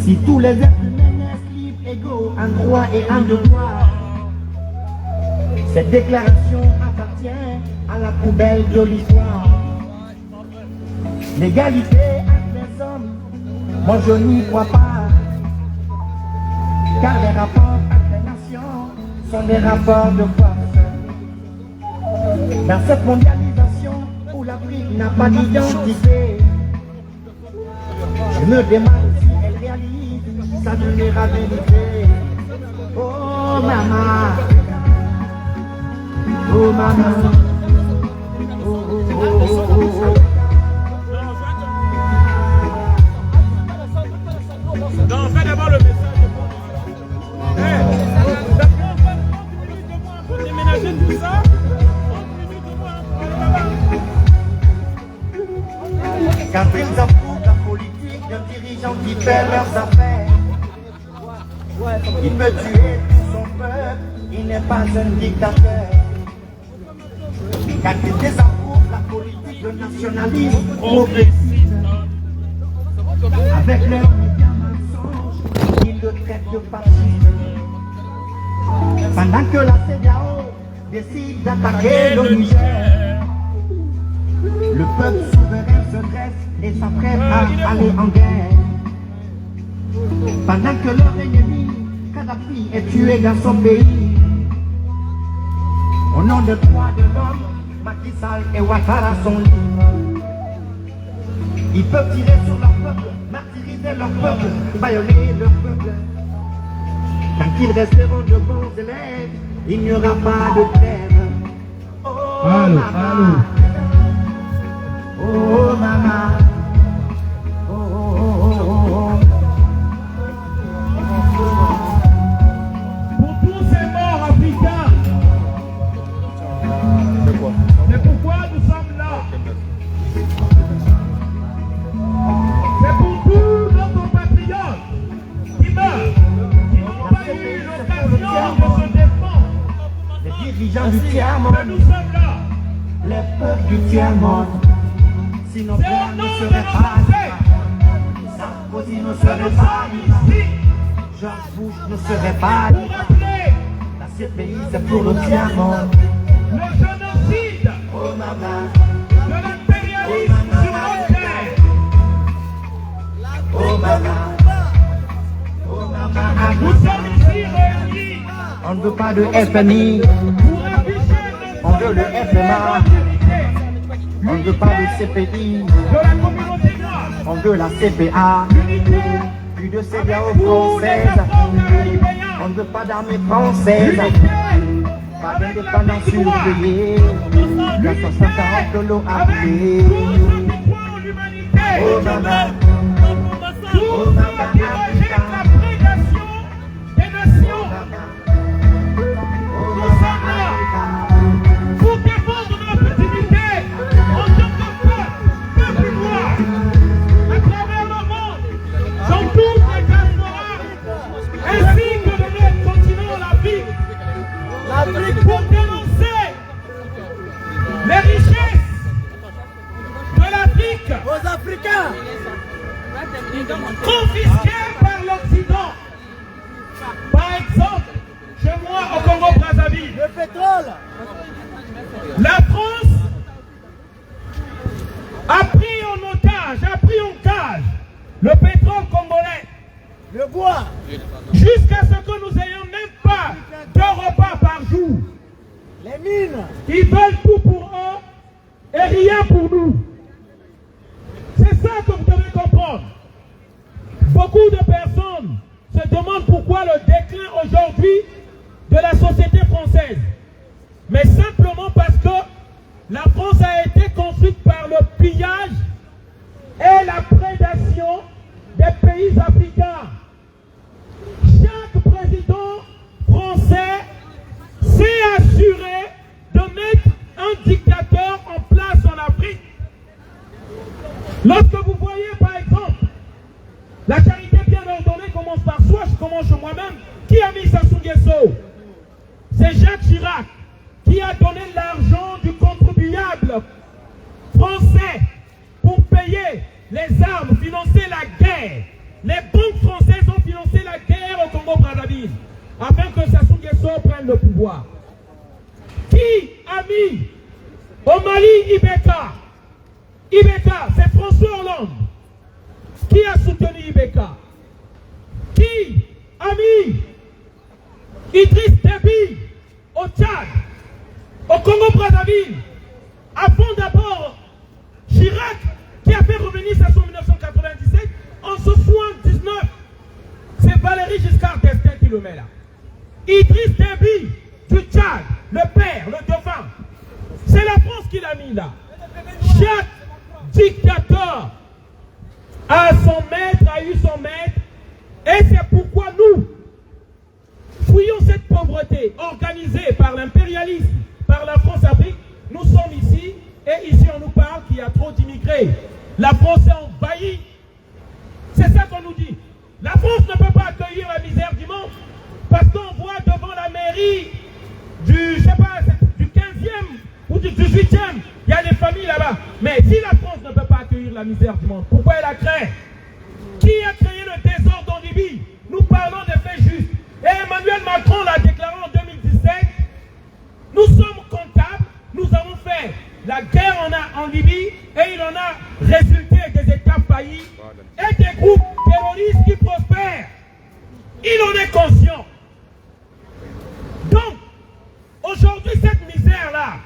Si tous les êtres humains naissent libres, égaux, en droit et en devoir, cette déclaration appartient à la poubelle de l'histoire. L'égalité entre les hommes, moi je n'y crois pas, car les rapports entre les nations sont des rapports de force. Dans cette mondialisation où l'Afrique n'a pas d'identité, je me demande si elle réalise sa vulnérabilité. Oh maman, oh maman, oh oh oh oh oh. Non, fais d'abord le message. Pour déménager tout ça, 30 minutes de moi. Quand ils approuvent la politique d'un dirigeant qui fait leurs affaires, il peut tuer tout son peuple, il n'est pas un dictateur. Quand ils désapprouvent la politique de nationalisme progressiste, avec leurs médias mensonges, ils le traitent de fasciste. Pendant que la CEDEAO décide d'attaquer le Niger, le peuple souverain se dresse et s'apprête à aller en guerre. Pendant que leur ennemi, Kadhafi, est tué dans son pays, au nom de droits de l'homme, Macky Sall et Ouattara sont libres. Ils peuvent tirer sur leur peuple, martyriser leur peuple, violer leur peuple. Tant qu'ils resteront de bons élèves, il n'y aura pas de trêve. Oh maman, oh maman, oh oh oh oh oh. Pour tous ces morts africains, c'est pourquoi nous sommes là. C'est pour tous nos compatriotes qui meurent, qui n'ont pas eu l'occasion de se défendre. Les dirigeants du Que tiers-monde, nous sommes là. les peuples du tiers-monde, si nos C'est pères au ne nom de seraient nos pas ancêtres Sarkozy ne que serait nous pas sommes ici George Bush ne serait pas pour rappeler La CPI c'est pour le tiers-monde. le génocide Oh maman, de l'impérialisme sur nos terres. oh maman, oh maman. Nous sommes ici réunis On ne veut pas de FMI, pour afficher on veut le FMA. On ne veut pas de CPI, de la communauté noire, on veut la CPA. l'unité Plus de CEDEAO pour les française, Afro-Caribéens, on ne veut pas d'armée française. l'unité Pas avec d'indépendance l'Afrique noire, surveillée, la 140 de l'eau avec appelée. tous ceux qui croient en l'humanité, Oh maman, tous ceux qui rejettent la prédation des nations. Nous sommes là pour défendre notre dignité en tant que peuple noir, à travers le monde, dans toutes les diasporas, ainsi que de notre continent, l'Afrique, pour dénoncer les richesses de l'Afrique Aux Africains, confisquées par l'Occident. Par exemple, chez moi au Congo-Brazzaville, le pétrole, la France a pris en otage, a pris en cage le pétrole congolais le bois, jusqu'à ce que nous ayons même pas 2 repas par jour. les mines. Ils veulent tout pour eux et rien pour nous. C'est ça que vous devez comprendre. Beaucoup de personnes se demandent pourquoi le déclin aujourd'hui de la société française. Mais simplement parce que la France a été construite par le pillage et la prédation des pays africains. Chaque président français s'est assuré de mettre un dictateur en place en Afrique. Lorsque vous voyez par exemple la charité bien ordonnée commence par soi, je commence chez moi-même. Qui a mis Sassou Nguesso? C'est Jacques Chirac qui a donné l'argent du contribuable français pour payer les armes, financer la guerre. Les banques françaises le pouvoir? Qui a mis au Mali Ibeka? Ibeka, c'est François Hollande. Qui a soutenu Ibeka? Qui a mis Idriss Déby au Tchad, au Congo-Brazzaville, avant d'abord Chirac, qui a fait revenir ça en 1997, en 1979, c'est Valéry Giscard d'Estaing qui le met là. Idriss Déby du Tchad, le père, le dauphin, c'est la France qui l'a mis là. Chaque dictateur a son maître, a eu son maître, et c'est pourquoi nous fouillons cette pauvreté organisée par l'impérialisme, par la France-Afrique. Nous sommes ici, et ici on nous parle qu'il y a trop d'immigrés. La France est envahie. C'est ça qu'on nous dit. La France ne peut pas accueillir la misère du monde, parce qu'on voit devant la mairie du, je sais pas, du 15e ou du 18e, il y a des familles là-bas. Mais si la France ne peut pas accueillir la misère du monde, pourquoi elle a créé? Qui a créé le désordre en Libye? Nous parlons des faits justes. Et Emmanuel Macron l'a déclaré en 2017. Nous sommes comptables, nous avons fait la guerre en Libye et il en a résulté des États faillis et des groupes terroristes qui prospèrent. Il en est conscient. Donc, aujourd'hui, cette misère-là,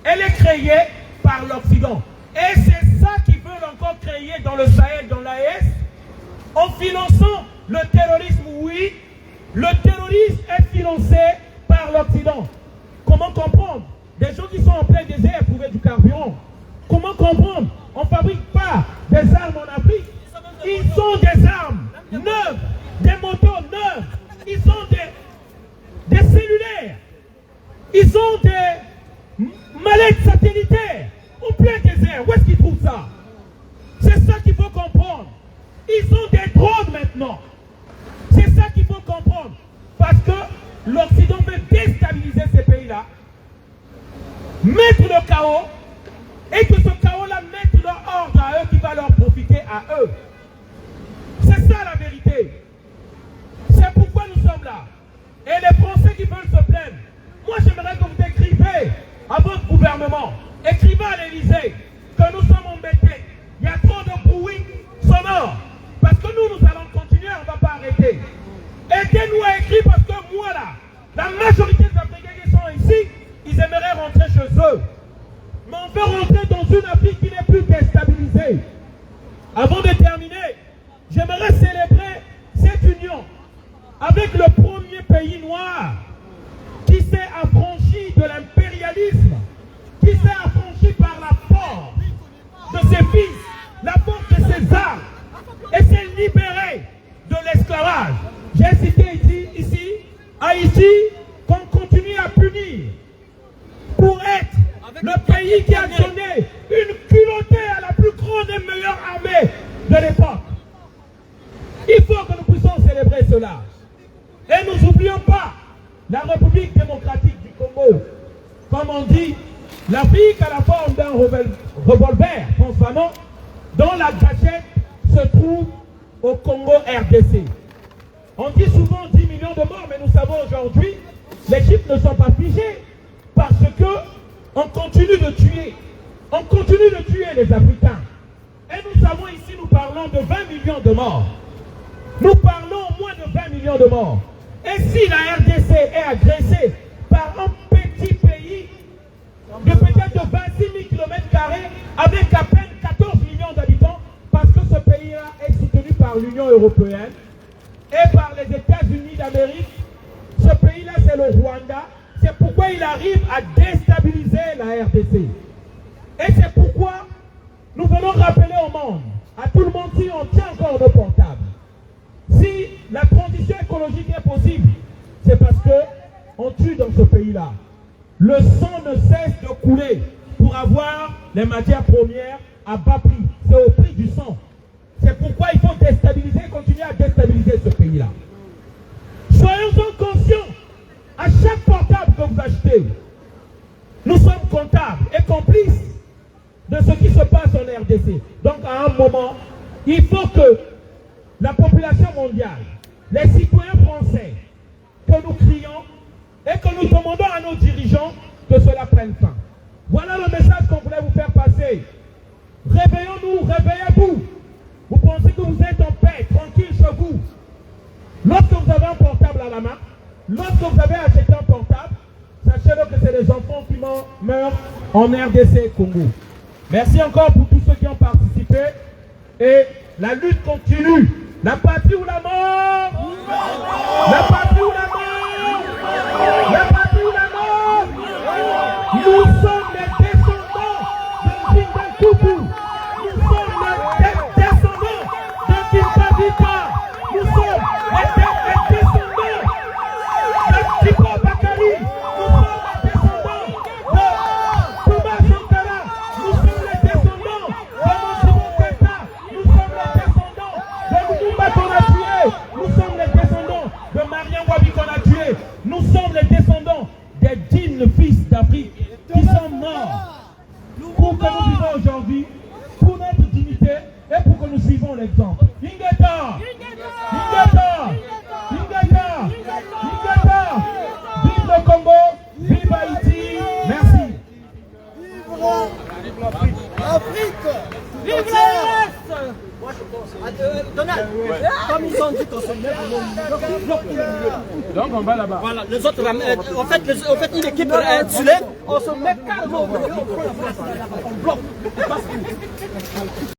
elle est créée par l'Occident. Et c'est ça qu'ils veulent encore créer dans le Sahel, dans l'AES, en finançant le terrorisme, oui. Le terrorisme est financé par l'Occident. Comment comprendre? Des gens qui sont en plein désert pour trouver du carburant. Comment comprendre? On ne fabrique pas des armes en Afrique. Ils ont des armes neuves, des motos neuves. Ils ont des cellulaires. Ils ont des mallettes satellitaires en plein désert. Où est-ce qu'ils trouvent ça? C'est ça qu'il faut comprendre. Ils ont des drones maintenant. C'est ça qu'il faut comprendre. Parce que l'Occident veut déstabiliser ces pays-là, mettre le chaos, et que ce chaos-là mette leur ordre à eux qui va leur profiter à eux. C'est ça la vérité. C'est pourquoi nous sommes là. Et les Français qui veulent se plaindre, moi j'aimerais que vous écrivez à votre gouvernement, écrivez à l'Élysée que nous sommes embêtés. Il y a trop de bruit sonore. Parce que nous allons continuer, on ne va pas arrêter. Aidez-nous à écrire parce que moi là, la majorité des Africains qui sont ici, ils aimeraient rentrer chez eux. Mais on veut rentrer dans une Afrique qui n'est plus déstabilisée. Avant de terminer, j'aimerais célébrer cette union avec le premier pays noir qui s'est affranchi de l'impérialisme, qui s'est affranchi par la force de ses fils, la force de ses armes, et s'est libéré de l'esclavage. J'ai cité ici Haïti, qu'on continue à punir pour être le pays qui a donné une culottée à la plus grande et meilleure armée de l'époque. Il faut que nous puissions célébrer cela. Et nous n'oublions pas la République démocratique du Congo. Comme on dit, l'Afrique a la forme d'un revolver, François Fanon, dont la gâchette se trouve au Congo RDC. On dit souvent 10 millions de morts, mais nous savons aujourd'hui, les chiffres ne sont pas figés parce que on continue de tuer. On continue de tuer les Africains. Et nous savons ici, nous parlons de 20 millions de morts. Nous parlons au moins de 20 millions de morts. Et si la RDC est agressée par un petit pays de peut-être 26 000 km² avec à peine 14 millions d'habitants, parce que ce pays-là est soutenu par l'Union européenne et par les États-Unis d'Amérique, ce pays-là c'est le Rwanda, c'est pourquoi il arrive à déstabiliser la RDC. Et c'est pourquoi nous venons rappeler au monde, à tout le monde, si on tient encore nos portables, si la transition écologique est possible, c'est parce qu'on tue dans ce pays-là. Le sang ne cesse de couler pour avoir les matières premières à bas prix. C'est au prix du sang. C'est pourquoi il faut déstabiliser, continuer à déstabiliser ce pays-là. Soyons-en conscients. À chaque portable que vous achetez, nous sommes comptables et complices de ce qui se passe en RDC. Donc à un moment, il faut que la population mondiale, les citoyens français, que nous crions et que nous demandons à nos dirigeants que cela prenne fin. Voilà le message qu'on voulait vous faire passer. Réveillons-nous, réveillez-vous. Vous pensez que vous êtes en paix, tranquille chez vous. Lorsque vous avez un portable à la main, lorsque vous avez acheté un portable, sachez-le que c'est les enfants qui meurent en RDC Congo. Merci encore pour tous ceux qui ont participé. Et la lutte continue. La patrie ou la mort? La patrie ou la mort? La patrie ou la mort? Nous sommes les descendants de Kinga Koubou. Nous sommes les descendants de Kinga Vita. Nous sommes les descendants de Tiko Bakari. Nous sommes les descendants de Touba Sankara. Nous sommes les descendants de Monsimo Keta. Nous sommes les descendants de Lumumba qu'on a tué. Nous sommes les descendants de Marien Wabi qu'on a tué. Nous sommes les descendants des dignes fils d'Afrique qui sont morts pour que nous vivons aujourd'hui, pour notre dignité et pour que nous suivons l'exemple. Ingeta! Ingeta! Ingeta! Ingeta! Vive le Congo! Vive Haïti! Merci! Vive l'Afrique! Vive l'ARS! Moi je pense. Donald, comme ils ont dit qu'on se met Donc on va là-bas. voilà, les autres, en fait, une équipe insulée, on se met calmement. On bloque.